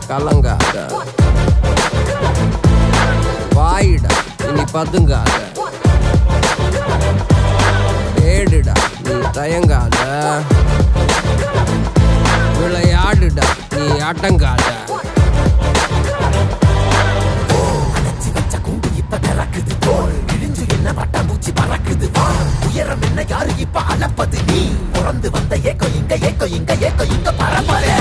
கலங்காத, வாயிடா இனி பதுங்காத, தேடுடா நீ தயங்காத, விளையாடுடா நீ அடங்காத. உயரம் என்ன யாரு இப்ப அளப்பது நீ பிறந்து வந்த ஏக்கோ இங்க ஏக்கோ இங்க ஏக்கோ இங்க பரம்பரை